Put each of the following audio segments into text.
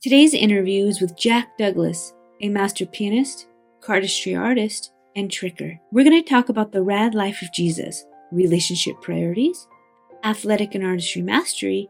Today's interview is with Jack Douglas, a master pianist, cardistry artist, and tricker. We're going to talk about the R.A.D life of Jesus, relationship priorities, athletic and artistry mastery,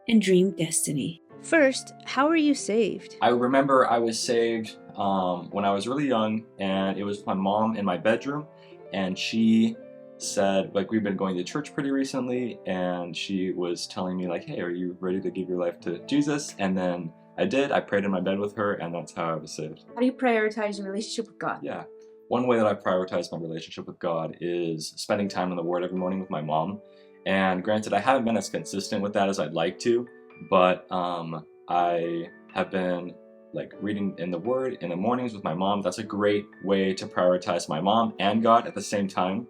and dream destiny. First, how are you saved? I remember I was saved when I was really young, and it was my mom in my bedroom, and she said, like, we've been going to church pretty recently, and she was telling me, like, hey, are you ready to give your life to Jesus? And then I did. I prayed in my bed with her, and that's how I was saved. How do you prioritize your relationship with God? Yeah. One way that I prioritize my relationship with God is spending time in the Word every morning with my mom. And granted, I haven't been as consistent with that as I'd like to, but I have been like reading in the Word in the mornings with my mom. That's a great way to prioritize my mom and God at the same time.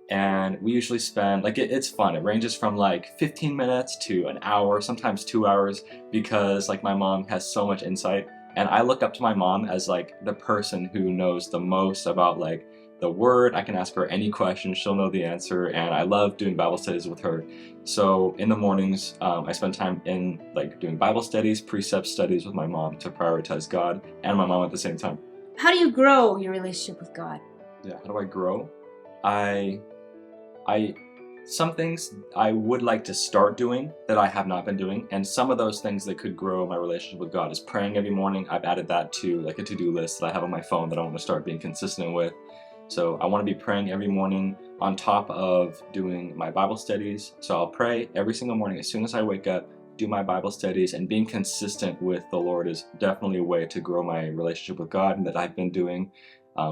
And we usually spend, like, it's fun. It ranges from like 15 minutes to an hour, sometimes 2 hours, because like my mom has so much insight. And I look up to my mom as like the person who knows the most about like the Word. I can ask her any question, she'll know the answer, and I love doing Bible studies with her. So in the mornings, I spend time in like doing Bible studies, precept studies with my mom to prioritize God and my mom at the same time. How do you grow your relationship with God? Yeah, how do I grow? Some things I would like to start doing that I have not been doing, and some of those things that could grow my relationship with God is praying every morning. I've added that to like a to-do list that I have on my phone that I want to start being consistent with. So I want to be praying every morning on top of doing my Bible studies. So I'll pray every single morning as soon as I wake up, do my Bible studies, and being consistent with the Lord is definitely a way to grow my relationship with God, and that I've been doing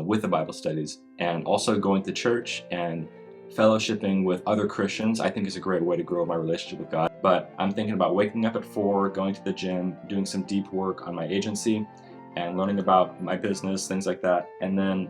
with the Bible studies. And also going to church and fellowshipping with other Christians, I think, is a great way to grow my relationship with God. But I'm thinking about waking up at 4, going to the gym, doing some deep work on my agency, and learning about my business, things like that. And then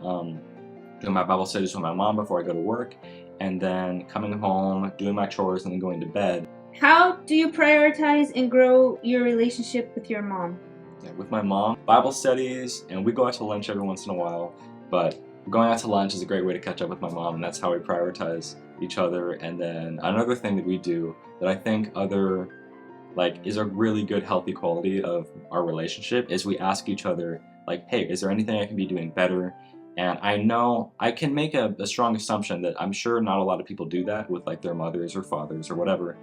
doing my Bible studies with my mom before I go to work, and then coming home, doing my chores, and then going to bed. How do you prioritize and grow your relationship with your mom? Yeah, with my mom, Bible studies, and we go out to lunch every once in a while, but going out to lunch is a great way to catch up with my mom, and that's how we prioritize each other. And then another thing that we do that I think is a really good healthy quality of our relationship is we ask each other, like, hey, is there anything I can be doing better? And I know I can make a strong assumption that I'm sure not a lot of people do that with like their mothers or fathers or whatever,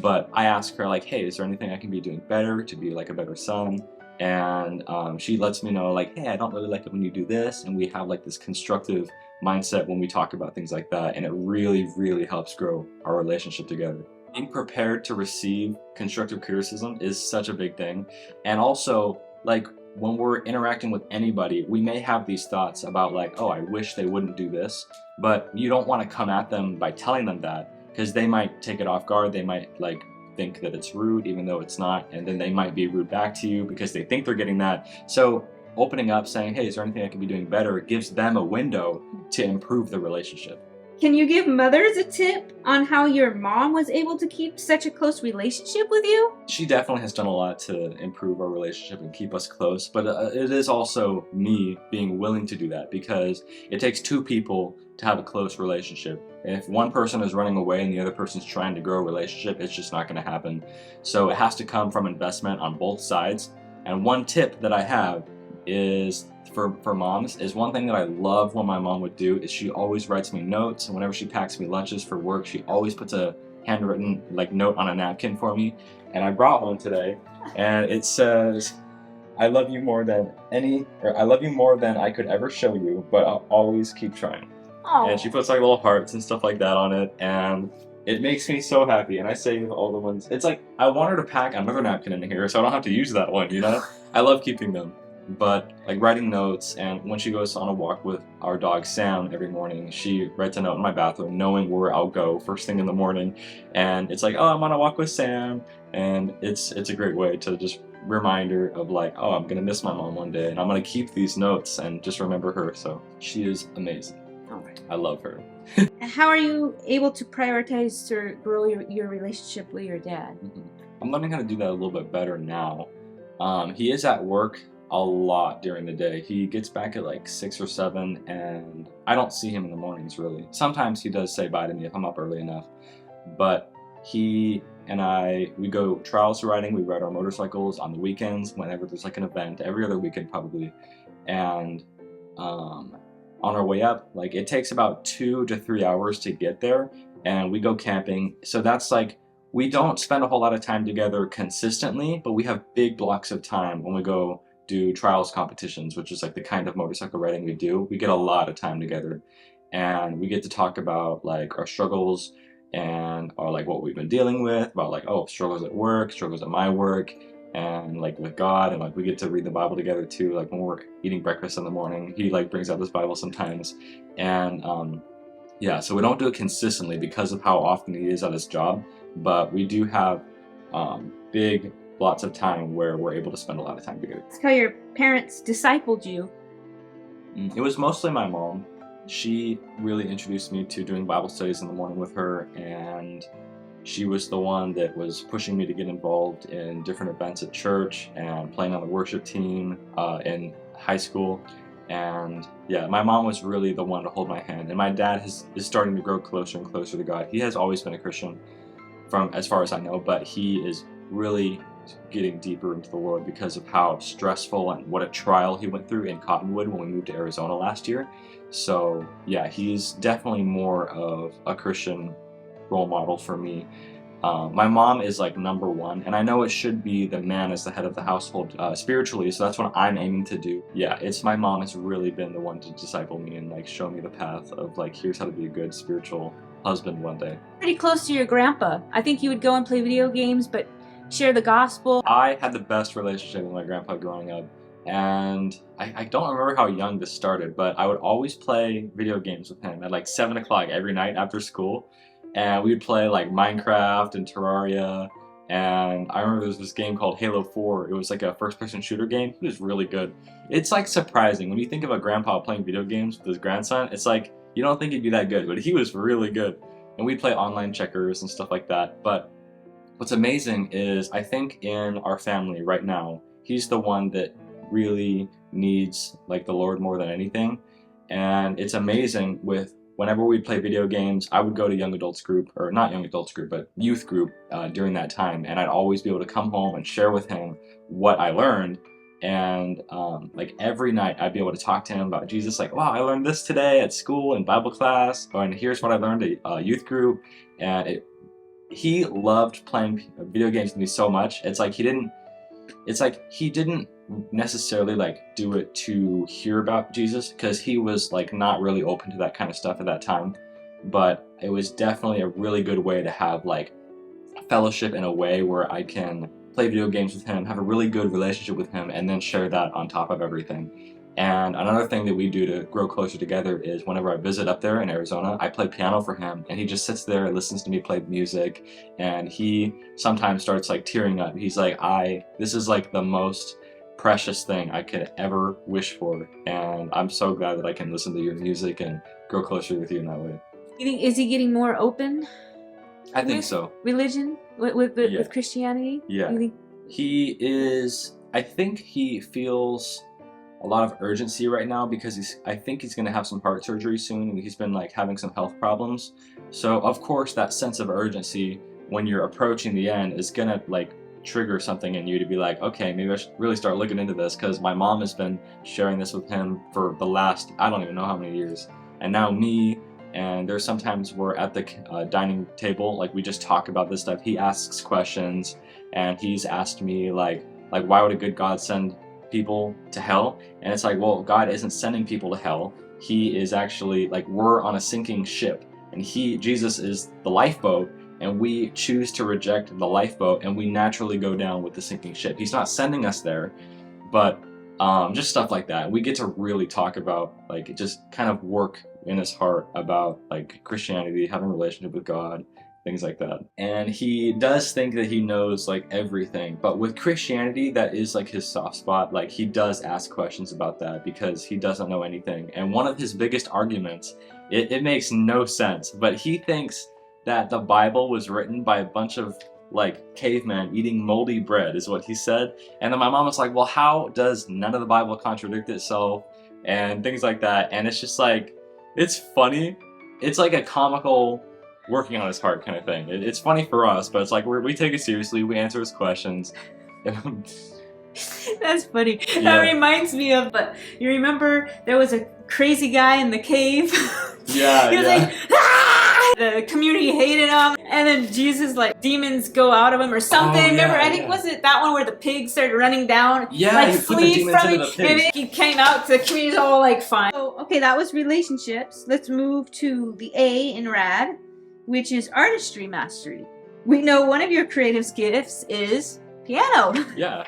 but I ask her, like, hey, is there anything I can be doing better to be like a better son? And she lets me know, like, hey, I don't really like it when you do this, and we have like this constructive mindset when we talk about things like that, and it really, really helps grow our relationship together. Being prepared to receive constructive criticism is such a big thing. And also, like, when we're interacting with anybody, we may have these thoughts about like, oh, I wish they wouldn't do this, but you don't want to come at them by telling them that, because they might take it off guard. They might like think that it's rude even though it's not, and then they might be rude back to you because they think they're getting that. So opening up, saying, hey, is there anything I can be doing better, gives them a window to improve the relationship. Can you give mothers a tip on how your mom was able to keep such a close relationship with you? She definitely has done a lot to improve our relationship and keep us close, but it is also me being willing to do that, because it takes two people to have a close relationship. And if one person is running away and the other person's trying to grow a relationship, it's just not going to happen. So it has to come from investment on both sides. And one tip that I have is for moms is, one thing that I love what my mom would do is she always writes me notes, and whenever she packs me lunches for work, she always puts a handwritten like note on a napkin for me. And I brought one today, and it says, I love you more than I could ever show you, but I'll always keep trying. Aww. And she puts like little hearts and stuff like that on it, and it makes me so happy. And I save all the ones. It's like I want her to pack another napkin in here so I don't have to use that one, you know? I love keeping them. But like writing notes, and when she goes on a walk with our dog Sam every morning, she writes a note in my bathroom knowing where I'll go first thing in the morning, and it's like, oh, I'm on a walk with Sam, and it's a great way to just remind her of like, oh, I'm gonna miss my mom one day, and I'm gonna keep these notes and just remember her. So she is amazing. I love her. How are you able to prioritize or grow your relationship with your dad? I'm learning how to do that a little bit better now. He is at work a lot during the day. He gets back at like 6 or 7, and I don't see him in the mornings really. Sometimes he does say bye to me if I'm up early enough, but he and we go trials riding. We ride our motorcycles on the weekends whenever there's like an event, every other weekend probably. And on our way up, like it takes about 2 to 3 hours to get there, and we go camping. So that's like, we don't spend a whole lot of time together consistently, but we have big blocks of time when we go do trials competitions, which is like the kind of motorcycle riding we do. We get a lot of time together, and we get to talk about like our struggles and or like what we've been dealing with, about like, oh, struggles at work, struggles at my work, and like with God, and like we get to read the Bible together too. Like when we're eating breakfast in the morning, he like brings out this Bible sometimes. And yeah, so we don't do it consistently because of how often he is at his job, but we do have big lots of time where we're able to spend a lot of time together. That's how your parents discipled you. It was mostly my mom. She really introduced me to doing Bible studies in the morning with her, and she was the one that was pushing me to get involved in different events at church and playing on the worship team in high school. And yeah, my mom was really the one to hold my hand, and my dad is starting to grow closer and closer to God. He has always been a Christian from as far as I know, but he is really getting deeper into the Lord because of how stressful and what a trial he went through in Cottonwood when we moved to Arizona last year. So yeah, he's definitely more of a Christian role model for me. My mom is like number one, and I know it should be the man as the head of the household spiritually, so that's what I'm aiming to do. Yeah, it's my mom has really been the one to disciple me and like show me the path of like, here's how to be a good spiritual husband one day. Pretty close to your grandpa. I think you would go and play video games, but share the gospel. I had the best relationship with my grandpa growing up, and I don't remember how young this started, but I would always play video games with him at like 7 o'clock every night after school. And we would play like Minecraft and Terraria, and I remember there was this game called Halo 4. It was like a first-person shooter game. It was really good. It's like surprising when you think of a grandpa playing video games with his grandson. It's like you don't think he'd be that good, but he was really good. And we'd play online checkers and stuff like that. But what's amazing is I think in our family right now, he's the one that really needs like the Lord more than anything. And it's amazing with whenever we play video games, I would go to young adults group, or not young adults group, but youth group during that time, and I'd always be able to come home and share with him what I learned. And like every night I'd be able to talk to him about Jesus, like, wow, I learned this today at school in Bible class, and here's what I learned at youth group. And he loved playing video games with me so much. It's like he didn't necessarily like do it to hear about Jesus, because he was like not really open to that kind of stuff at that time, but it was definitely a really good way to have like fellowship in a way where I can play video games with him, have a really good relationship with him, and then share that on top of everything. And another thing that we do to grow closer together is whenever I visit up there in Arizona, I play piano for him, and he just sits there and listens to me play music, and he sometimes starts like tearing up. He's like, this is like the most precious thing I could ever wish for, and I'm so glad that I can listen to your music and grow closer with you in that way. You think, is he getting more open? I think so. Religion? With Christianity? Yeah. You think? He is, I think he feels a lot of urgency right now because I think he's going to have some heart surgery soon, and he's been like having some health problems. So of course that sense of urgency when you're approaching the end is going to like trigger something in you to be like, okay, maybe I should really start looking into this, because my mom has been sharing this with him for the last, I don't even know how many years, and now me. And there's sometimes we're at the dining table, like we just talk about this stuff. He asks questions, and he's asked me like why would a good God send people to hell? And it's like, well, God isn't sending people to hell. He is actually like, we're on a sinking ship, and Jesus is the lifeboat, and we choose to reject the lifeboat, and we naturally go down with the sinking ship. He's not sending us there, but just stuff like that. We get to really talk about like just kind of work in his heart about like Christianity, having a relationship with God, things like that. And he does think that he knows like everything, but with Christianity, that is like his soft spot. Like he does ask questions about that because he doesn't know anything. And one of his biggest arguments, it makes no sense, but he thinks that the Bible was written by a bunch of like cavemen eating moldy bread, is what he said. And then my mom was like, well, how does none of the Bible contradict itself, and things like that. And it's just like, it's funny. It's like a comical working on his part kind of thing. It's funny for us, but it's like we take it seriously. We answer his questions. That's funny. Yeah. That reminds me of, but you remember there was a crazy guy in the cave? Yeah, he was yeah. like, ah! The community hated him, and then Jesus, like, demons go out of him or something. Oh, Remember, yeah, I think, was it that one where the pigs started running down? Yeah, like, you put the flee demons from into it, the pigs. and he came out, the community's all, like, fine. So, okay, that was relationships. Let's move to the A in R.A.D, which is artistry mastery. We know one of your creative gifts is piano. Yeah,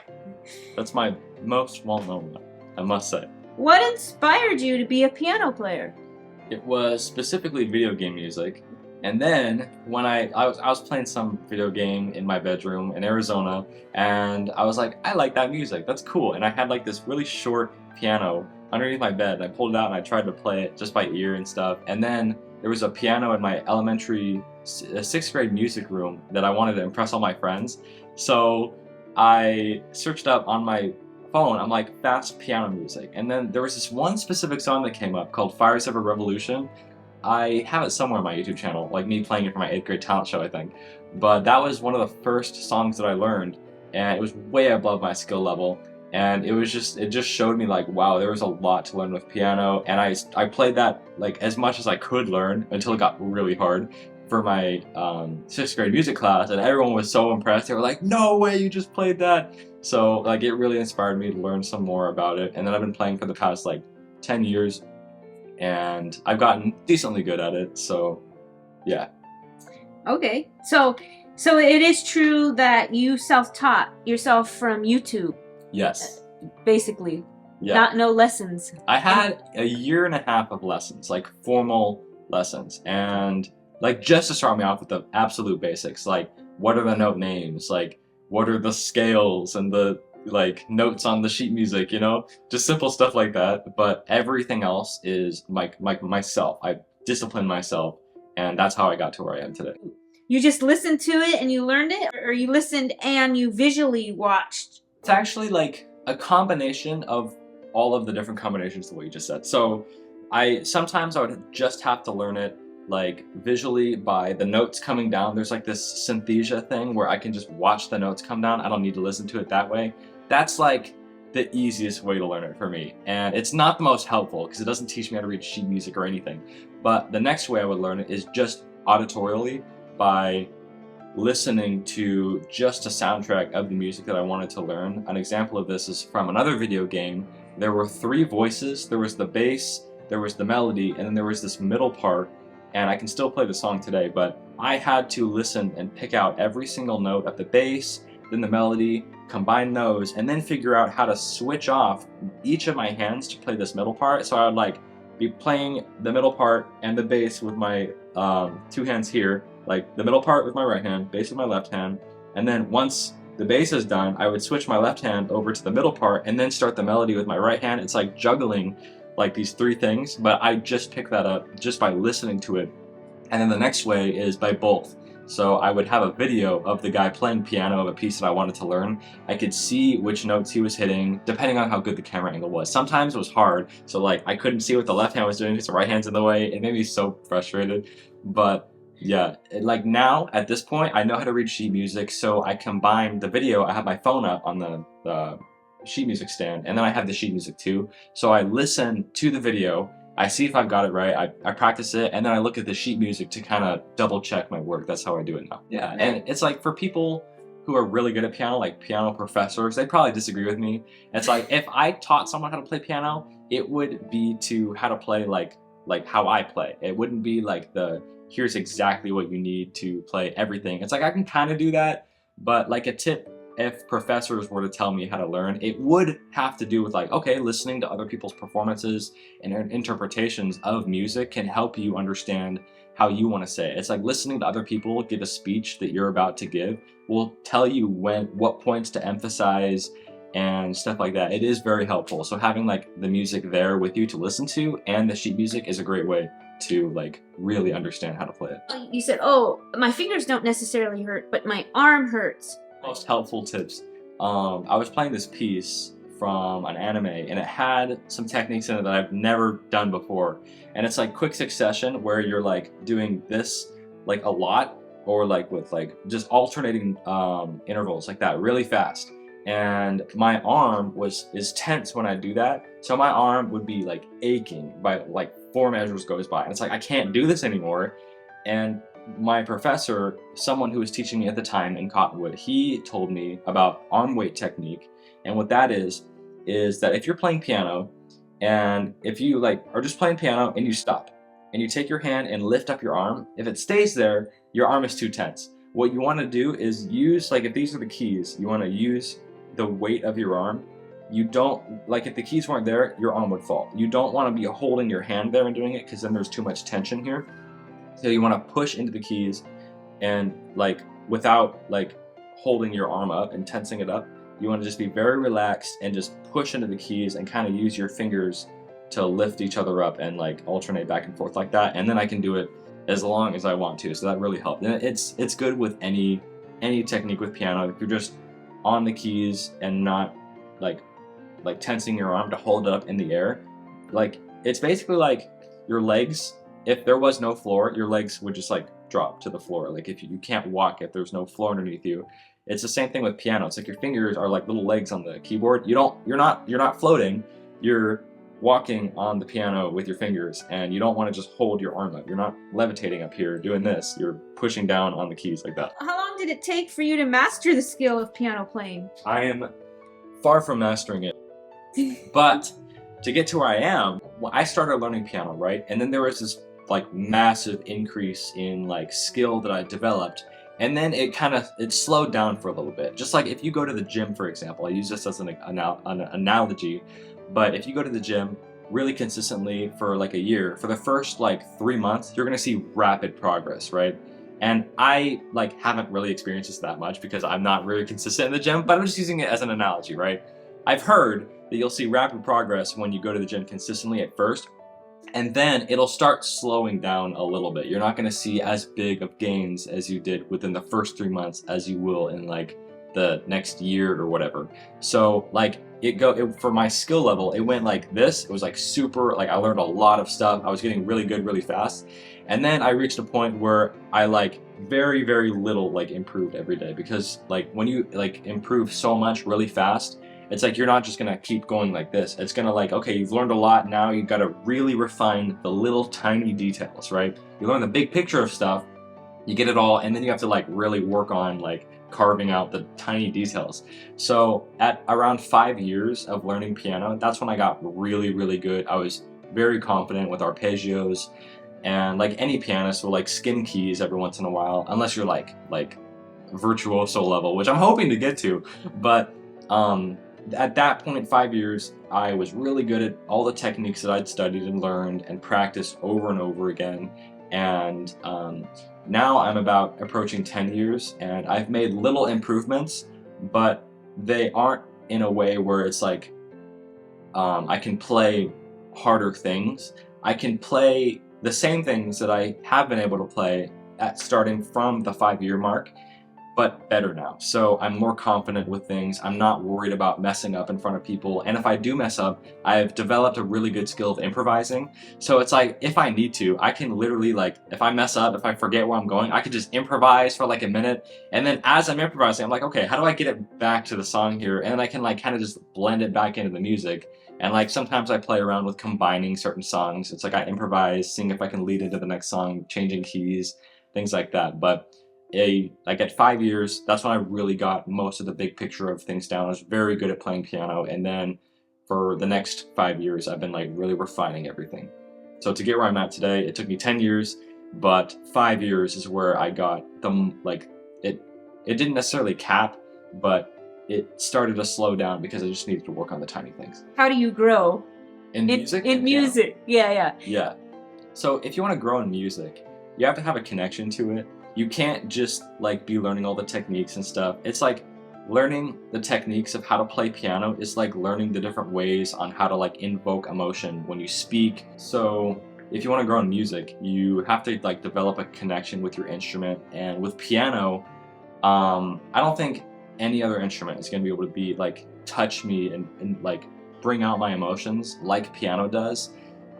that's my most well-known one, I must say. What inspired you to be a piano player? It was specifically video game music, and then when I was playing some video game in my bedroom in Arizona, and I was like, I like that music, that's cool, and I had like this really short piano underneath my bed, and I pulled it out and I tried to play it just by ear and stuff, and then there was a piano in my elementary 6th grade music room that I wanted to impress all my friends, so I searched up on my phone, I'm like, fast piano music, and then there was this one specific song that came up called Fires of a Revolution. I have it somewhere on my YouTube channel, like me playing it for my 8th grade talent show, I think, but that was one of the first songs that I learned, and it was way above my skill level, and it just showed me like, wow, there was a lot to learn with piano, and I played that like as much as I could learn until it got really hard for my 6th grade music class, and everyone was so impressed. They were like, no way, you just played that. So like it really inspired me to learn some more about it, and then I've been playing for the past like 10 years, and I've gotten decently good at it, so yeah. Okay, so it is true that you self-taught yourself from YouTube? Yes. Basically. Yeah. No lessons. I had a year and a half of lessons, like formal lessons, and like just to start me off with the absolute basics, like what are the note names, like what are the scales and the like notes on the sheet music, you know, just simple stuff like that. But everything else is myself. I disciplined myself, and that's how I got to where I am today. You just listened to it and you learned it, or you listened and you visually watched? It's actually like a combination of all of the different combinations of what you just said. So sometimes I would just have to learn it like visually by the notes coming down. There's like this synesthesia thing where I can just watch the notes come down. I don't need to listen to it that way. That's like the easiest way to learn it for me. And it's not the most helpful because it doesn't teach me how to read sheet music or anything. But the next way I would learn it is just auditorially by listening to just a soundtrack of the music that I wanted to learn. An example of this is from another video game. There were 3 voices. There was the bass, there was the melody, and then there was this middle part. And I can still play the song today, but I had to listen and pick out every single note of the bass, then the melody, combine those, and then figure out how to switch off each of my hands to play this middle part. So I would like be playing the middle part and the bass with my 2 hands here, like the middle part with my right hand, bass with my left hand, and then once the bass is done, I would switch my left hand over to the middle part and then start the melody with my right hand. It's like juggling like these 3 things, but I just picked that up just by listening to it. And then the next way is by both. So I would have a video of the guy playing piano of a piece that I wanted to learn. I could see which notes he was hitting depending on how good the camera angle was. Sometimes it was hard, so like I couldn't see what the left hand was doing because the right hand's in the way. It made me so frustrated. But yeah, like now at this point I know how to read sheet music, so I combine the video. I have my phone up on the sheet music stand, and then I have the sheet music too. So I listen to the video, I see if I've got it right, I practice it, and then I look at the sheet music to kind of double check my work. That's how I do it now. Yeah, and it's like for people who are really good at piano, like piano professors, they probably disagree with me. It's like if I taught someone how to play piano, it would be to how to play like how I play. It wouldn't be like here's exactly what you need to play everything. It's like I can kind of do that, but like a tip, if professors were to tell me how to learn, it would have to do with like, okay, listening to other people's performances and interpretations of music can help you understand how you want to say it. It's like listening to other people give a speech that you're about to give will tell you what points to emphasize and stuff like that. It is very helpful. So having like the music there with you to listen to and the sheet music is a great way to like really understand how to play it. You said, oh, my fingers don't necessarily hurt, but my arm hurts. Most helpful tips. I was playing this piece from an anime, and it had some techniques in it that I've never done before. And it's like quick succession where you're like doing this like a lot, or like with like just alternating intervals like that really fast. And my arm is tense when I do that. So my arm would be like aching by like 4 measures goes by. And it's like, I can't do this anymore. And my professor, someone who was teaching me at the time in Cottonwood, he told me about arm weight technique. And what that is that if you're playing piano, and if you like are just playing piano and you stop, and you take your hand and lift up your arm, if it stays there, your arm is too tense. What you want to do is use, like if these are the keys, you want to use the weight of your arm. You don't, like if the keys weren't there, your arm would fall. You don't want to be holding your hand there and doing it, because then there's too much tension here. So you want to push into the keys, and like without like holding your arm up and tensing it up, you want to just be very relaxed and just push into the keys and kind of use your fingers to lift each other up and like alternate back and forth like that. And then I can do it as long as I want to. So that really helped. And it's good with any technique with piano. If you're just on the keys and not like tensing your arm to hold it up in the air, like it's basically like your legs. If there was no floor, your legs would just like drop to the floor. Like if you can't walk if there's no floor underneath you. It's the same thing with piano. It's like your fingers are like little legs on the keyboard. You're not floating. You're walking on the piano with your fingers, and you don't want to just hold your arm up. You're not levitating up here doing this. You're pushing down on the keys like that. How long did it take for you to master the skill of piano playing? I am far from mastering it. But to get to where I am, I started learning piano, right? And then there was this like massive increase in like skill that I developed. And then it slowed down for a little bit. Just like if you go to the gym, for example, I use this as an analogy, but if you go to the gym really consistently for like a year, for the first like 3 months, you're gonna see rapid progress, right? And I like haven't really experienced this that much because I'm not really consistent in the gym, but I'm just using it as an analogy, right? I've heard that you'll see rapid progress when you go to the gym consistently at first, and then it'll start slowing down a little bit. You're not going to see as big of gains as you did within the first 3 months as you will in like the next year or whatever. So like for my skill level, it went like this. It was like super, like I learned a lot of stuff. I was getting really good really fast. And then I reached a point where I like very, very little like improved every day, because like when you like improve so much really fast, it's like you're not just gonna keep going like this. It's gonna like, okay, you've learned a lot, now you've gotta really refine the little tiny details, right? You learn the big picture of stuff, you get it all, and then you have to like really work on like carving out the tiny details. So at around 5 years of learning piano, that's when I got really, really good. I was very confident with arpeggios, and like any pianist will like skim keys every once in a while, unless you're like virtuoso level, which I'm hoping to get to. But at that point, 5 years, I was really good at all the techniques that I'd studied and learned and practiced over and over again. And now I'm about approaching 10 years, and I've made little improvements, but they aren't in a way where it's like I can play harder things. I can play the same things that I have been able to play at starting from the 5-year mark, but better now. So I'm more confident with things. I'm not worried about messing up in front of people. And if I do mess up, I've developed a really good skill of improvising. So it's like, if I need to, I can literally like, if I mess up, if I forget where I'm going, I could just improvise for like a minute. And then as I'm improvising, I'm like, okay, how do I get it back to the song here? And then I can like kind of just blend it back into the music. And like sometimes I play around with combining certain songs. It's like I improvise, seeing if I can lead into the next song, changing keys, things like that. But like at 5 years, that's when I really got most of the big picture of things down. I was very good at playing piano, and then for the next 5 years, I've been like really refining everything. So to get where I'm at today, it took me 10 years, but 5 years is where I got like it didn't necessarily cap, but it started to slow down because I just needed to work on the tiny things. How do you grow? In music? In music, yeah. Yeah. So if you want to grow in music, you have to have a connection to it. You can't just like be learning all the techniques and stuff. It's like learning the techniques of how to play piano is like learning the different ways on how to like invoke emotion when you speak. So if you want to grow in music, you have to like develop a connection with your instrument. And with piano, I don't think any other instrument is going to be able to be like touch me and like bring out my emotions like piano does.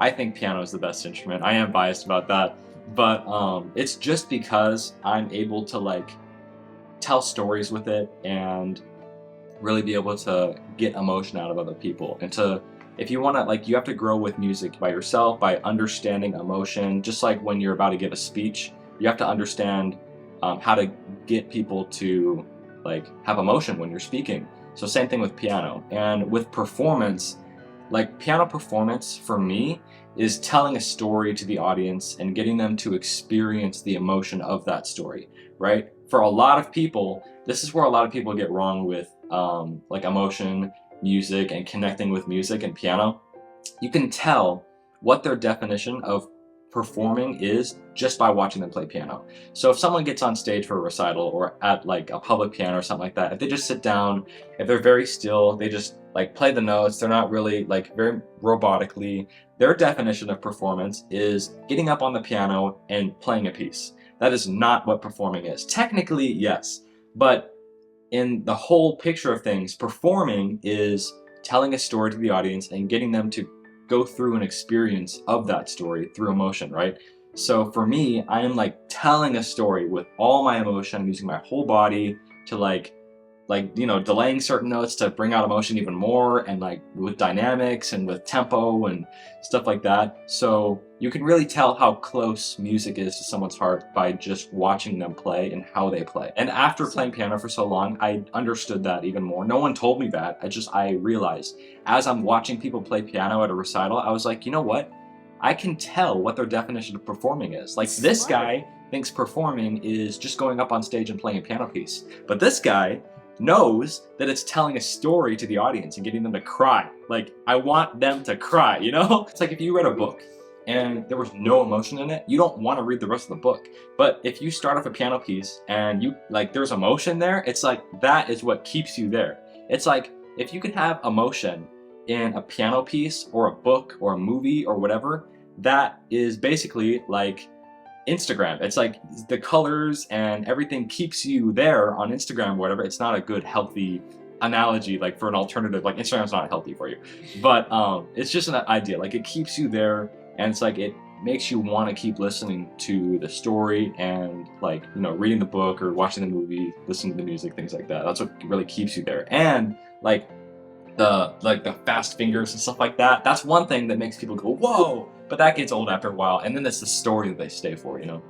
I think piano is the best instrument. I am biased about that, but it's just because I'm able to like tell stories with it and really be able to get emotion out of other people. And to, if you want to, like, you have to grow with music by yourself, by understanding emotion. Just like when you're about to give a speech, you have to understand how to get people to like have emotion when you're speaking. So same thing with piano. And with performance, like piano performance for me is telling a story to the audience and getting them to experience the emotion of that story, right? For a lot of people, this is where a lot of people get wrong with like emotion, music, and connecting with music and piano. You can tell what their definition of performing is just by watching them play piano. So if someone gets on stage for a recital or at like a public piano or something like that, if they just sit down, if they're very still, they just like play the notes, they're not really like very robotically, their definition of performance is getting up on the piano and playing a piece. That is not what performing is. Technically, yes, but in the whole picture of things, performing is telling a story to the audience and getting them to go through an experience of that story through emotion, right? So for me, I am like telling a story with all my emotion. I'm using my whole body to like, you know, delaying certain notes to bring out emotion even more, and like with dynamics and with tempo and stuff like that. So you can really tell how close music is to someone's heart by just watching them play and how they play. And after playing piano for so long, I understood that even more. No one told me that. I realized as I'm watching people play piano at a recital, I was like, you know what? I can tell what their definition of performing is. Like this guy thinks performing is just going up on stage and playing a piano piece. But this guy knows that it's telling a story to the audience and getting them to cry. Like, I want them to cry, you know? It's like if you read a book and there was no emotion in it, you don't want to read the rest of the book. But if you start off a piano piece and you like there's emotion there, it's like that is what keeps you there. It's like if you can have emotion in a piano piece or a book or a movie or whatever, that is basically like Instagram. It's like the colors and everything keeps you there on Instagram or whatever. It's not a good healthy analogy like for an alternative. Like Instagram's not healthy for you, but it's just an idea. Like it keeps you there, and it's like it makes you want to keep listening to the story and like, you know, reading the book or watching the movie, listening to the music, things like that. That's what really keeps you there. And like the fast fingers and stuff like that, that's one thing that makes people go whoa, but that gets old after a while. And then it's the story that they stay for, you know.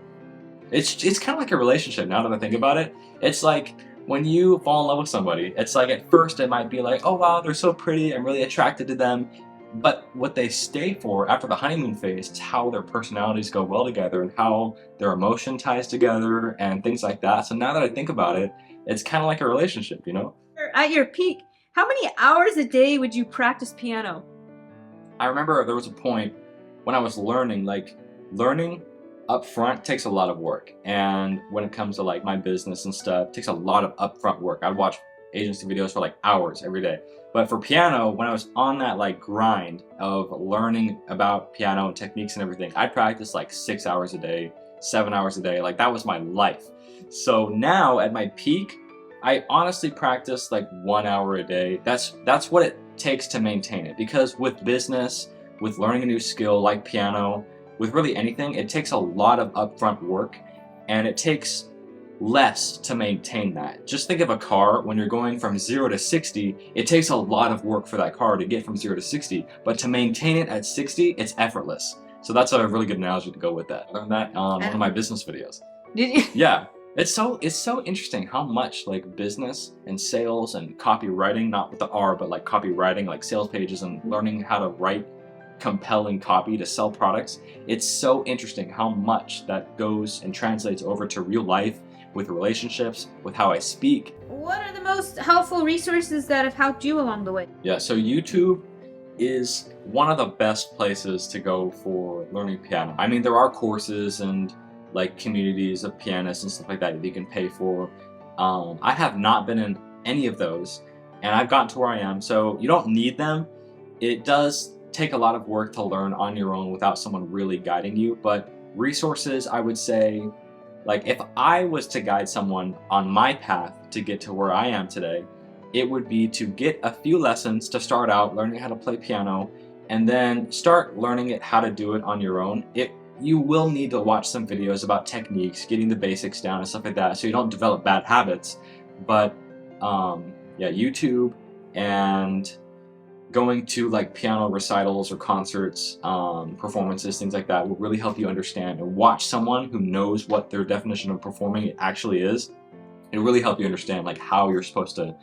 It's kind of like a relationship now that I think about it. It's like when you fall in love with somebody, it's like at first it might be like, oh wow, they're so pretty, I'm really attracted to them. But what they stay for after the honeymoon phase is how their personalities go well together and how their emotion ties together and things like that. So now that I think about it, it's kind of like a relationship, you know? At your peak, how many hours a day would you practice piano? I remember there was a point when I was learning, like learning up front takes a lot of work. And when it comes to like my business and stuff, it takes a lot of upfront work. I'd watch agency videos for like hours every day. But for piano, when I was on that like grind of learning about piano and techniques and everything, I practiced like 6 hours a day, 7 hours a day. Like that was my life. So now at my peak, I honestly practice like 1 hour a day. That's what it takes to maintain it. Because with business, with learning a new skill like piano, with really anything, it takes a lot of upfront work, and it takes less to maintain that. Just think of a car. When you're going from 0 to 60, it takes a lot of work for that car to get from 0 to 60, but to maintain it at 60, it's effortless. So that's a really good analogy to go with that. I learned that on one of my business videos. Did you? Yeah. It's so interesting how much like business and sales and copywriting, not with the R, but like copywriting, like sales pages and learning how to write compelling copy to sell products. It's so interesting how much that goes and translates over to real life, with relationships, with how I speak. What are the most helpful resources that have helped you along the way? Yeah, so YouTube is one of the best places to go for learning piano. I mean, there are courses and like communities of pianists and stuff like that you can pay for. I have not been in any of those, and I've gotten to where I am, so you don't need them. It does take a lot of work to learn on your own without someone really guiding you, but resources, I would say, like if I was to guide someone on my path to get to where I am today, it would be to get a few lessons to start out learning how to play piano, and then start learning how to do it on your own. you will need to watch some videos about techniques, getting the basics down and stuff like that, so you don't develop bad habits. But yeah, YouTube and going to like piano recitals or concerts, performances, things like that will really help you understand, and watch someone who knows what their definition of performing actually is. It'll really help you understand like how you're supposed to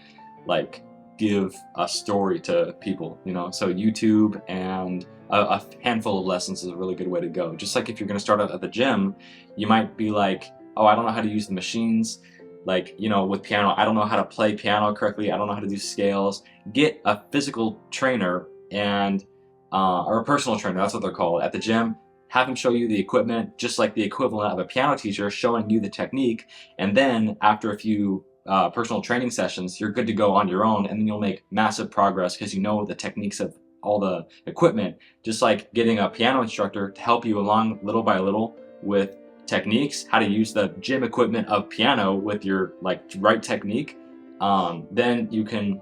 like give a story to people, you know? So YouTube and a handful of lessons is a really good way to go. Just like if you're gonna start out at the gym, you might be like, oh, I don't know how to use the machines. Like, you know, with piano, I don't know how to play piano correctly. I don't know how to do scales. Get a physical trainer and, or a personal trainer, that's what they're called, at the gym. Have them show you the equipment, just like the equivalent of a piano teacher showing you the technique. And then after a few personal training sessions, you're good to go on your own, and then you'll make massive progress because you know the techniques of all the equipment. Just like getting a piano instructor to help you along little by little with techniques, how to use the gym equipment of piano with your like right technique, then you can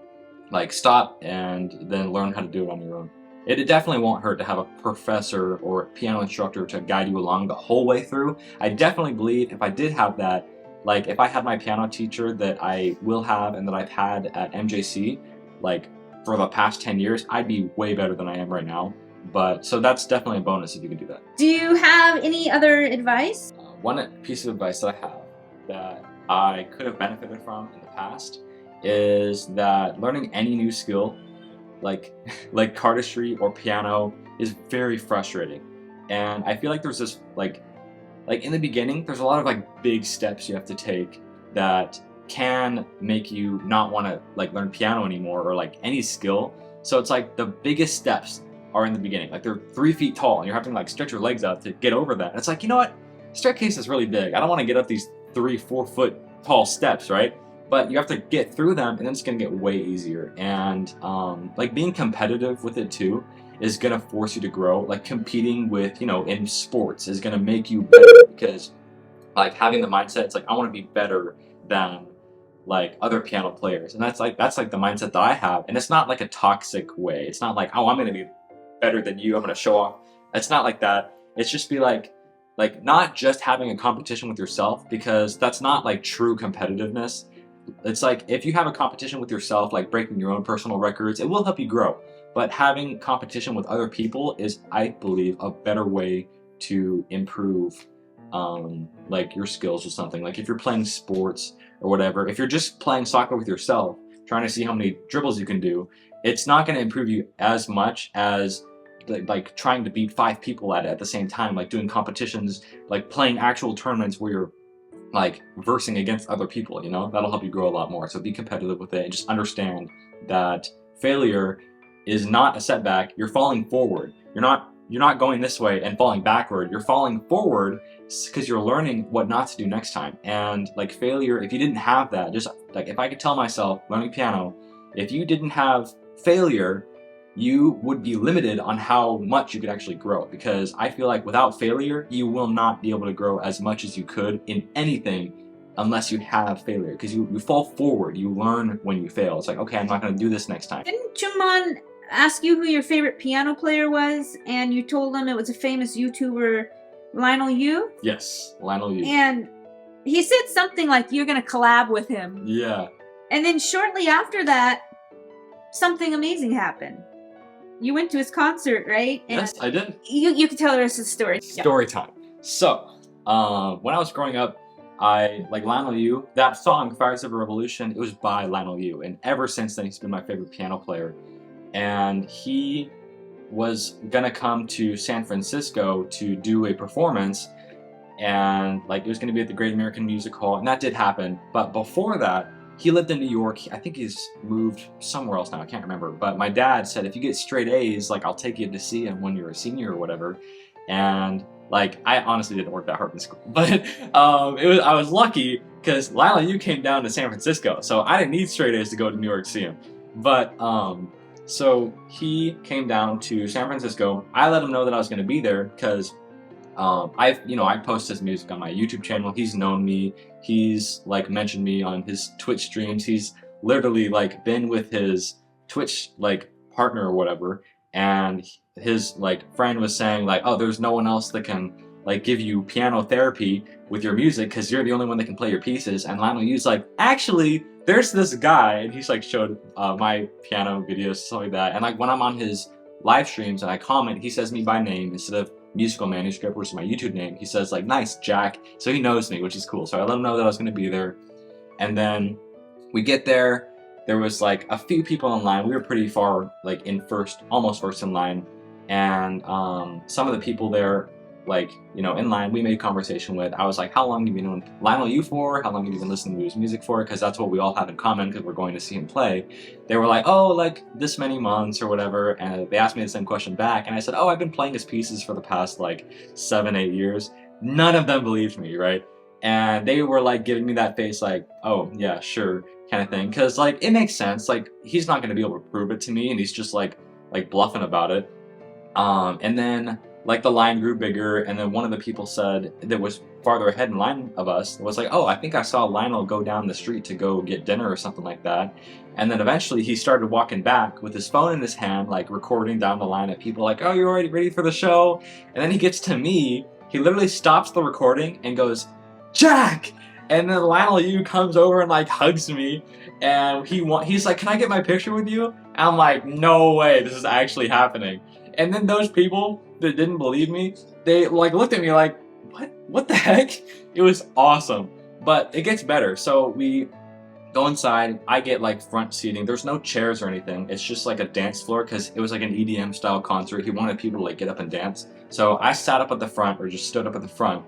like stop and then learn how to do it on your own. It definitely won't hurt to have a professor or piano instructor to guide you along the whole way through. I definitely believe if I did have that, like if I had my piano teacher that I will have and that I've had at MJC, like for the past 10 years, I'd be way better than I am right now. But so that's definitely a bonus if you can do that. Do you have any other advice? One piece of advice that I have that I could have benefited from in the past is that learning any new skill, like cardistry or piano, is very frustrating. And I feel like there's this like in the beginning, there's a lot of like big steps you have to take that can make you not want to like learn piano anymore or like any skill. So it's like the biggest steps are in the beginning. Like they're 3 feet tall and you're having to like stretch your legs out to get over that. And it's like, you know what? Staircase is really big. I don't want to get up these 3-4 foot tall steps, right? But you have to get through them, and then it's gonna get way easier. And like being competitive with it too is gonna force you to grow. Like competing with, you know, in sports is gonna make you better, because like having the mindset, it's like I want to be better than like other piano players, and that's like the mindset that I have. And it's not like a toxic way. It's not like, oh, I'm gonna be better than you, I'm gonna show off. It's not like that. It's just be like not just having a competition with yourself, because that's not like true competitiveness. It's like if you have a competition with yourself, like breaking your own personal records, it will help you grow. But having competition with other people is, I believe, a better way to improve like your skills or something. Like if you're playing sports or whatever, if you're just playing soccer with yourself, trying to see how many dribbles you can do, it's not going to improve you as much as like trying to beat 5 people at it at the same time, like doing competitions, like playing actual tournaments where you're like versing against other people, you know? That'll help you grow a lot more. So be competitive with it and just understand that failure is not a setback. You're falling forward. You're not going this way and falling backward. You're falling forward because you're learning what not to do next time. And like failure, if you didn't have that, just like if I could tell myself learning piano, if you didn't have failure, you would be limited on how much you could actually grow. Because I feel like without failure, you will not be able to grow as much as you could in anything unless you have failure. Because you fall forward, you learn when you fail. It's like, okay, I'm not going to do this next time. Didn't Juman ask you who your favorite piano player was, and you told him it was a famous YouTuber, Lionel Yu? Yes, Lionel Yu. And he said something like you're going to collab with him. Yeah. And then shortly after that, something amazing happened. You went to his concert, right? And yes, I did. You can tell the rest of the story. Story time. So, when I was growing up, I like Lionel Yu. That song, Fires of a Revolution, it was by Lionel Yu. And ever since then, he's been my favorite piano player. And he was gonna come to San Francisco to do a performance. And like it was gonna be at the Great American Music Hall. And that did happen. But before that, he lived in New York. I think he's moved somewhere else now. I can't remember. But my dad said, if you get straight A's, like I'll take you to see him when you're a senior or whatever. And like I honestly didn't work that hard in school, but I was lucky because Lionel Yu came down to San Francisco, so I didn't need straight A's to go to New York to see him. But so he came down to San Francisco. I let him know that I was going to be there because I post his music on my YouTube channel. He's known me. He's like mentioned me on his Twitch streams. He's literally like been with his Twitch like partner or whatever, and his like friend was saying like, oh, there's no one else that can like give you piano therapy with your music because you're the only one that can play your pieces. And Lionel Yu's like, actually, there's this guy, and he's like showed my piano videos, stuff like that. And like when I'm on his live streams and I comment, he says me by name instead of Musical Manuscript, which is my YouTube name. He says like, nice, Jack. So he knows me, which is cool. So I let him know that I was gonna be there. And then we get there. There was like a few people in line. We were pretty far, like in first, almost first in line. And some of the people there, like, you know, in line, we made conversation with. I was like, how long have you known Lionel Yu for? How long have you been listening to his music for? Because that's what we all have in common, because we're going to see him play. They were like, oh, like this many months or whatever. And they asked me the same question back. And I said, oh, I've been playing his pieces for the past like 7-8 years. None of them believed me, right? And they were like giving me that face like, oh, yeah, sure, kind of thing. Because like, it makes sense. Like, he's not going to be able to prove it to me. And he's just like bluffing about it. And then like the line grew bigger, and then one of the people said that was farther ahead in line of us was like, oh, I think I saw Lionel go down the street to go get dinner or something like that. And then eventually he started walking back with his phone in his hand, like recording down the line at people like, oh, you're already ready for the show? And then he gets to me, he literally stops the recording and goes, Jack! And then Lionel Yu comes over and like hugs me, and he's like, can I get my picture with you? And I'm like, no way, this is actually happening. And then those people that didn't believe me, they like looked at me like, what the heck? It was awesome. But it gets better. So we go inside, I get like front seating. There's no chairs or anything. It's just like a dance floor, because it was like an EDM style concert. He wanted people to like get up and dance. So I sat up at the front, or just stood up at the front.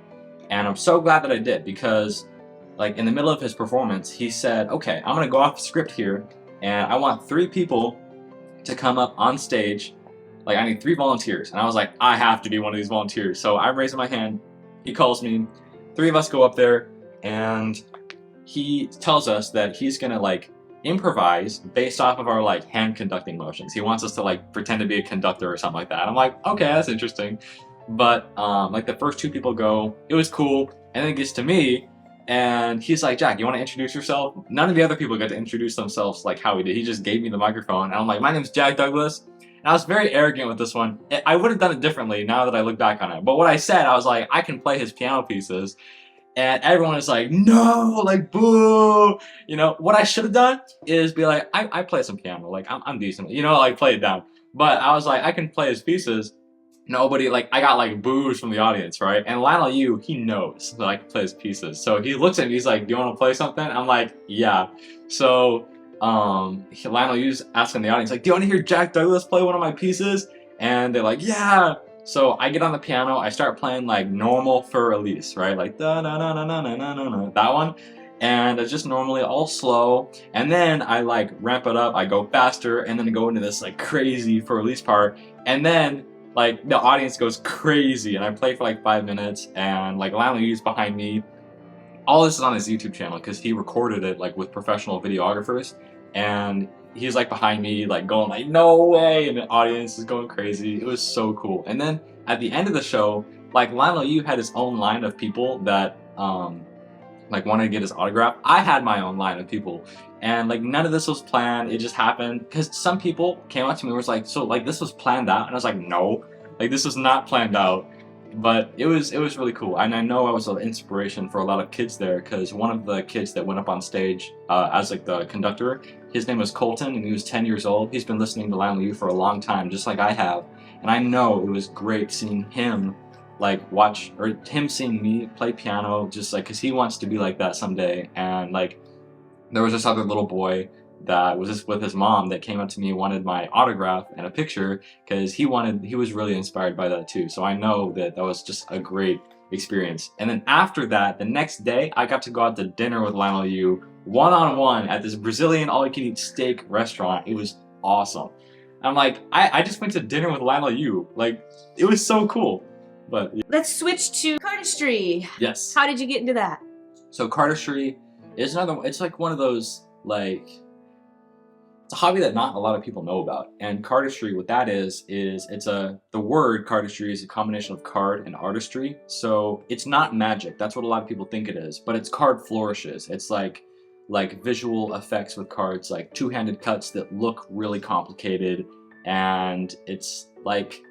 And I'm so glad that I did, because like in the middle of his performance, he said, okay, I'm gonna go off script here, and I want 3 people to come up on stage. Like, I need 3 volunteers. And I was like, I have to be one of these volunteers. So I'm raising my hand. He calls me. 3 of us go up there, and he tells us that he's gonna like improvise based off of our like hand conducting motions. He wants us to like pretend to be a conductor or something like that. I'm like, okay, that's interesting. But like the first 2 people go, it was cool. And then it gets to me, and he's like, Jack, you want to introduce yourself? None of the other people got to introduce themselves like how he did. He just gave me the microphone, and I'm like, my name's Jack Douglas. And I was very arrogant with this one. I would have done it differently now that I look back on it. But what I said, I was like, I can play his piano pieces. And everyone is like, no, like, boo. You know, what I should have done is be like, I play some piano. Like, I'm decent. You know, like, play it down. But I was like, I can play his pieces. Nobody, like, I got, like, boos from the audience, right? And Lionel Yu, he knows that I can play his pieces. So he looks at me, he's like, do you want to play something? I'm like, yeah. So Lionel Yu's asking the audience, like, do you want to hear Jack Douglas play one of my pieces? And they're like, yeah. So I get on the piano, I start playing like normal for release, right? Like da na na na na na na na, that one. And it's just normally all slow. And then I like ramp it up, I go faster, and then go into this like crazy for release part. And then like the audience goes crazy, and I play for like 5 minutes, and like Lionel Yu's behind me. All this is on his YouTube channel, because he recorded it like with professional videographers, and he's like behind me, like going like, no way, and the audience is going crazy. It was so cool. And then at the end of the show, like Lionel Yu had his own line of people that like wanted to get his autograph. I had my own line of people, and like none of this was planned. It just happened because some people came up to me and was like, so like this was planned out? And I was like, no, like this was not planned out. But it was really cool, and I know I was an inspiration for a lot of kids there, because one of the kids that went up on stage as like the conductor, his name was Colton, and he was 10 years old. He's been listening to Lionel Yu for a long time, just like I have, and I know it was great seeing him like him seeing me play piano, just like because he wants to be like that someday. And like there was this other little boy that was just with his mom that came up to me and wanted my autograph and a picture, because he was really inspired by that too. So I know that that was just a great experience. And then after that, the next day, I got to go out to dinner with Lionel Yu one-on-one at this Brazilian all-you-can-eat steak restaurant. It was awesome. I'm like, I just went to dinner with Lionel Yu. Like, it was so cool. But yeah. Let's switch to Cardistry. Yes. How did you get into that? So Cardistry is it's like one of those, like, it's a hobby that not a lot of people know about. And Cardistry, what that is the word cardistry is a combination of card and artistry. So it's not magic. That's what a lot of people think it is, but it's card flourishes. It's like visual effects with cards, like two-handed cuts that look really complicated. And it's like,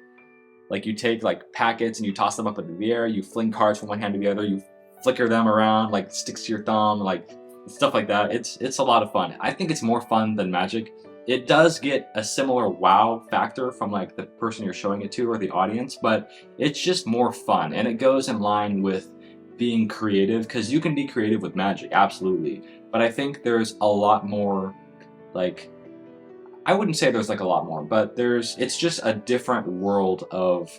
Like you take like packets and you toss them up into the air, you fling cards from one hand to the other, you flicker them around, like sticks to your thumb, like stuff like that. It's a lot of fun. I think it's more fun than Magic. It does get a similar wow factor from like the person you're showing it to or the audience, but it's just more fun, and it goes in line with being creative, because you can be creative with Magic, absolutely. But I think there's a lot more, like, I wouldn't say there's like a lot more, but it's just a different world of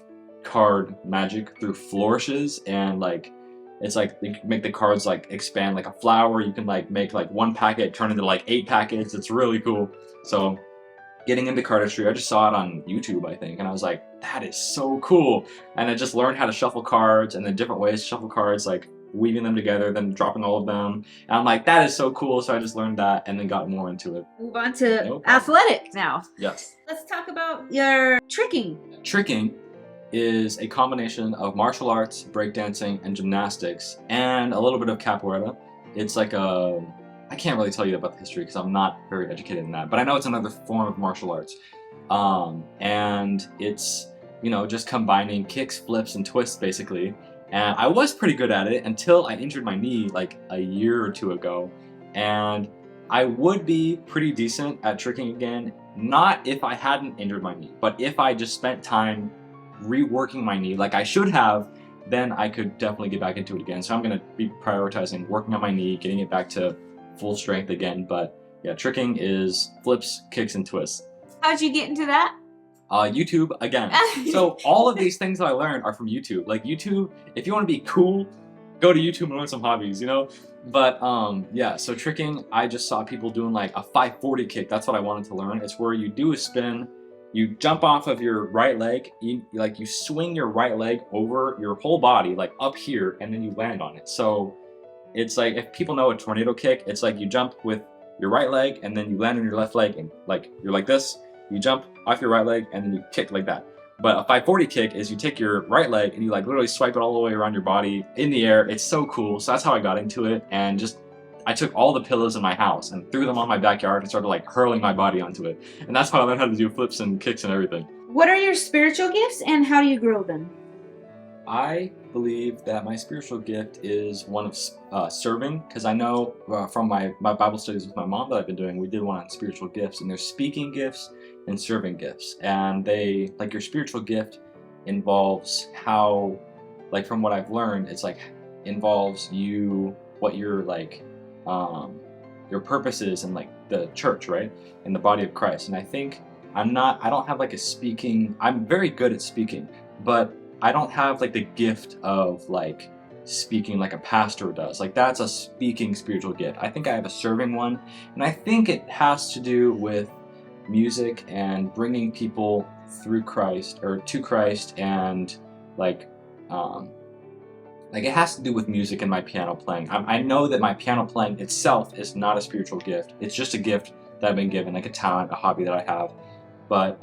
card Magic through flourishes, and like, it's like you can make the cards like expand like a flower. You can like make like one packet turn into like 8 packets. It's really cool. So getting into cardistry, I just saw it on YouTube, I think, and I was like, that is so cool. And I just learned how to shuffle cards and the different ways to shuffle cards, like weaving them together, then dropping all of them. And I'm like, that is so cool. So I just learned that and then got more into it. Move on to athletics now. Yes. Let's talk about your tricking. Tricking is a combination of martial arts, breakdancing, and gymnastics, and a little bit of capoeira. It's like I can't really tell you about the history because I'm not very educated in that, but I know it's another form of martial arts. And it's, you know, just combining kicks, flips, and twists, basically. And I was pretty good at it until I injured my knee like a year or 2 ago. And I would be pretty decent at tricking again, not if I hadn't injured my knee, but if I just spent time reworking my knee like I should have, then I could definitely get back into it again. So I'm going to be prioritizing working on my knee, getting it back to full strength again. But yeah, tricking is flips, kicks, and twists. How'd you get into that? YouTube again. So all of these things that I learned are from YouTube. Like YouTube, if you want to be cool, go to YouTube and learn some hobbies, you know? But yeah, so tricking, I just saw people doing like a 540 kick. That's what I wanted to learn. It's where you do a spin, you jump off of your right leg, you swing your right leg over your whole body, like up here, and then you land on it. So it's like, if people know a tornado kick, it's like you jump with your right leg and then you land on your left leg, and like you're like this, you jump off your right leg and then you kick like that. But a 540 kick is you take your right leg and you like literally swipe it all the way around your body in the air. It's so cool. So that's how I got into it, and just I took all the pillows in my house and threw them on my backyard and started like hurling my body onto it. And that's how I learned how to do flips and kicks and everything. What are your spiritual gifts and how do you grow them? I believe that my spiritual gift is one of serving, because I know from my Bible studies with my mom that I've been doing, we did one on spiritual gifts, and there's speaking gifts and serving gifts. And they, like, your spiritual gift involves how, like, from what I've learned, it's like involves you, what you're like, your purpose is in like the church, right? In the body of Christ. And I think I don't have like a speaking, I'm very good at speaking, but I don't have like the gift of like speaking like a pastor does. Like that's a speaking spiritual gift. I think I have a serving one, and I think it has to do with music and bringing people through Christ or to Christ, and like it has to do with music and my piano playing. I know that my piano playing itself is not a spiritual gift. It's just a gift that I've been given, like a talent, a hobby that I have. But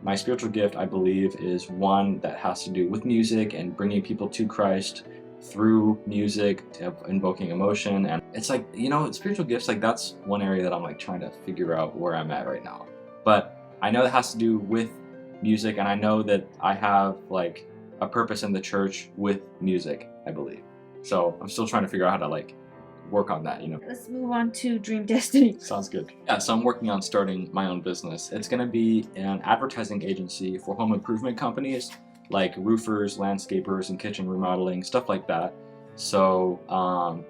my spiritual gift, I believe, is one that has to do with music and bringing people to Christ through music, invoking emotion. And it's like, you know, spiritual gifts, like that's one area that I'm like trying to figure out where I'm at right now. But I know that has to do with music, and I know that I have like a purpose in the church with music, I believe. So I'm still trying to figure out how to like work on that, you know. Let's move on to Dream Destiny. Sounds good. Yeah, so I'm working on starting my own business. It's going to be an advertising agency for home improvement companies like roofers, landscapers, and kitchen remodeling, stuff like that. So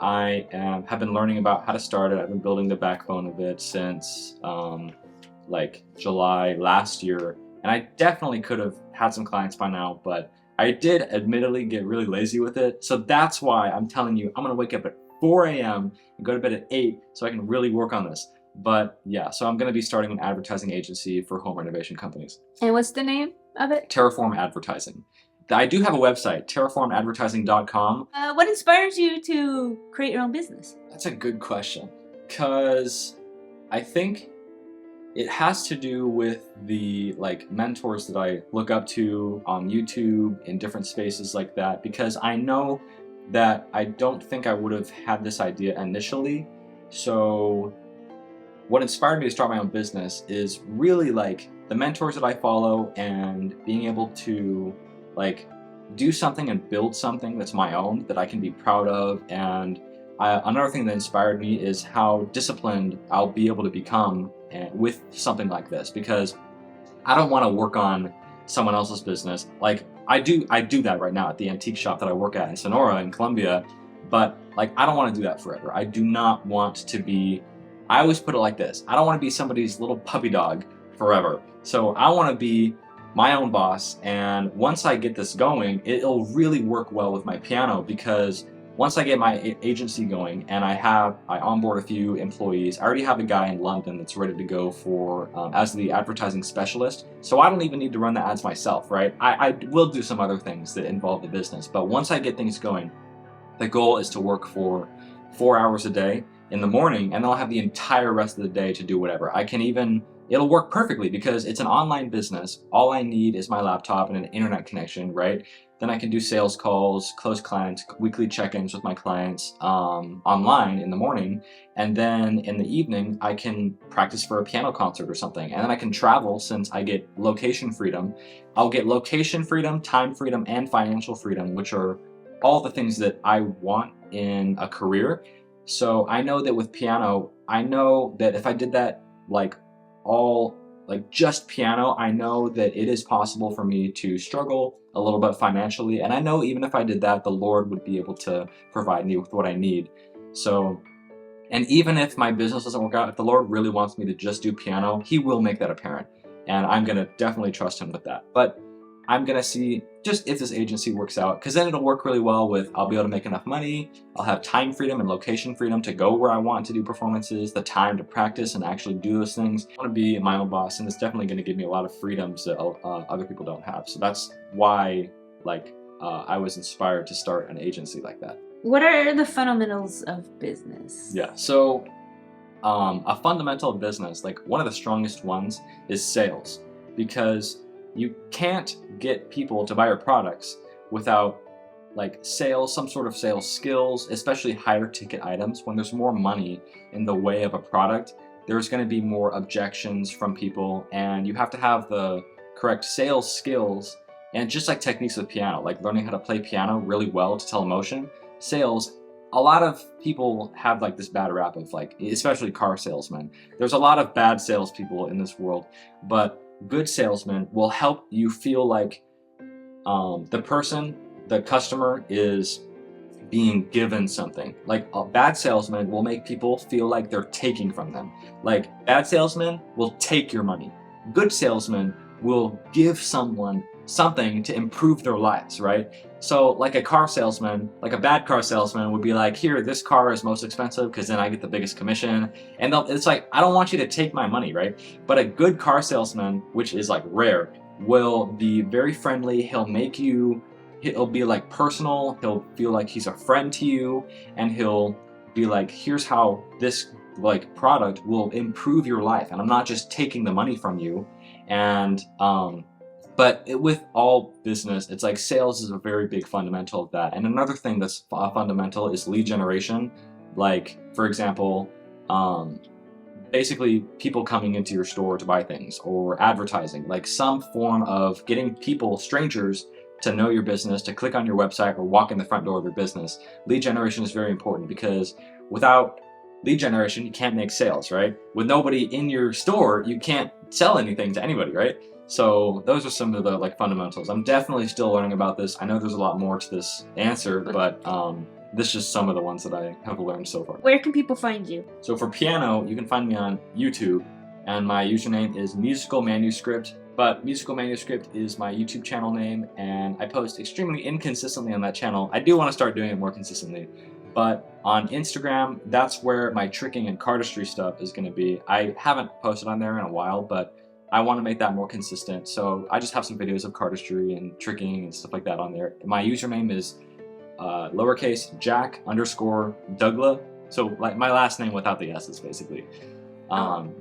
I have been learning about how to start it. I've been building the backbone of it since like July last year, and I definitely could have had some clients by now, but I did admittedly get really lazy with it. So that's why I'm telling you, I'm going to wake up at 4 a.m. and go to bed at 8 so I can really work on this. But yeah, so I'm going to be starting an advertising agency for home renovation companies. And what's the name of it? Terraform Advertising. I do have a website, terraformadvertising.com. What inspires you to create your own business? That's a good question, because I think it has to do with the like mentors that I look up to on YouTube, in different spaces like that, because I know that I don't think I would have had this idea initially. So what inspired me to start my own business is really like the mentors that I follow and being able to like do something and build something that's my own that I can be proud of. And another thing that inspired me is how disciplined I'll be able to become with something like this, because I don't want to work on someone else's business. Like I do that right now at the antique shop that I work at in Sonora in Colombia, but like I don't want to do that forever. I do not want to be, I always put it like this, I don't want to be somebody's little puppy dog forever. So I want to be my own boss, and once I get this going, it'll really work well with my piano, because once I get my agency going and I onboard a few employees, I already have a guy in London that's ready to go for as the advertising specialist. So I don't even need to run the ads myself, right? I will do some other things that involve the business, but once I get things going, the goal is to work for 4 hours a day in the morning, and I'll have the entire rest of the day to do whatever. It'll work perfectly because it's an online business. All I need is my laptop and an internet connection, right? Then I can do sales calls, close clients, weekly check-ins with my clients online in the morning. And then in the evening, I can practice for a piano concert or something. And then I can travel since I get location freedom. I'll get location freedom, time freedom, and financial freedom, which are all the things that I want in a career. So I know that with piano, I know that if I did that just piano, I know that it is possible for me to struggle a little bit financially. And I know even if I did that, the Lord would be able to provide me with what I need. So, and even if my business doesn't work out, if the Lord really wants me to just do piano, He will make that apparent. And I'm going to definitely trust Him with that. But I'm going to see just if this agency works out, because then it'll work really well with, I'll be able to make enough money, I'll have time freedom and location freedom to go where I want to do performances, the time to practice and actually do those things. I want to be my own boss, and it's definitely going to give me a lot of freedoms that other people don't have. So that's why I was inspired to start an agency like that. What are the fundamentals of business? Yeah, so a fundamental of business, like one of the strongest ones, is sales, because you can't get people to buy your products without sales, some sort of sales skills, especially higher ticket items. When there's more money in the way of a product, there's going to be more objections from people, and you have to have the correct sales skills. And just like techniques with piano, like learning how to play piano really well to tell emotion, sales, a lot of people have this bad rap of especially car salesmen. There's a lot of bad salespeople in this world, but good salesmen will help you feel like the customer is being given something. Like a bad salesman will make people feel like they're taking from them. Like bad salesmen will take your money. Good salesmen will give someone something to improve their lives, right? So like a car salesman, like a bad car salesman would be like, here, this car is most expensive because then I get the biggest commission. And it's like, I don't want you to take my money, right? But a good car salesman, which is rare, will be very friendly. He'll be personal. He'll feel like he's a friend to you, and he'll be like, here's how this product will improve your life. And I'm not just taking the money from you. And, but with all business, it's sales is a very big fundamental of that. And another thing that's fundamental is lead generation. For example, basically people coming into your store to buy things, or advertising, some form of getting people, strangers, to know your business, to click on your website or walk in the front door of your business. Lead generation is very important, because without lead generation, you can't make sales, right? With nobody in your store, you can't sell anything to anybody, right? So those are some of the fundamentals. I'm definitely still learning about this. I know there's a lot more to this answer, but this is just some of the ones that I have learned so far. Where can people find you? So for piano, you can find me on YouTube, and my username is Musical Manuscript. But Musical Manuscript is my YouTube channel name, and I post extremely inconsistently on that channel. I do want to start doing it more consistently. But on Instagram, that's where my tricking and cardistry stuff is going to be. I haven't posted on there in a while, but I want to make that more consistent. So I just have some videos of cardistry and tricking and stuff like that on there. My username is lowercase Jack_Dougla. So my last name without the S's, basically.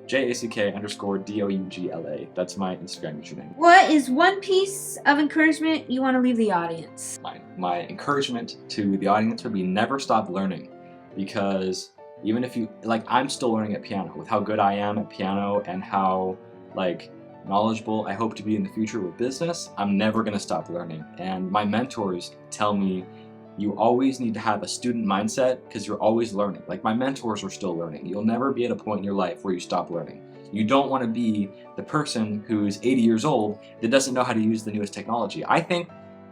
JACK_DOUGLA. That's my Instagram username. What is one piece of encouragement you want to leave the audience? My encouragement to the audience would be never stop learning, because Even if you, like, I'm still learning at piano. With how good I am at piano and how, like, knowledgeable I hope to be in the future with business, I'm never gonna stop learning. And my mentors tell me, you always need to have a student mindset because you're always learning. Like, my mentors are still learning. You'll never be at a point in your life where you stop learning. You don't want to be the person who's 80 years old that doesn't know how to use the newest technology. I think,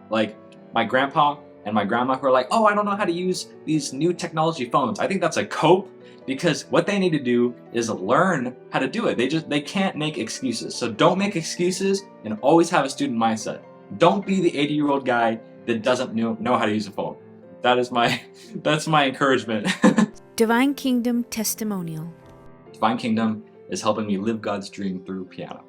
like, my grandpa and my grandma who are like, oh, I don't know how to use these new technology phones. I think that's a cope, because what they need to do is learn how to do it. They can't make excuses. So don't make excuses, and always have a student mindset. Don't be the 80-year-old guy that doesn't know how to use a phone. That's my encouragement. Divine Kingdom Testimonial. Divine Kingdom is helping me live God's dream through piano.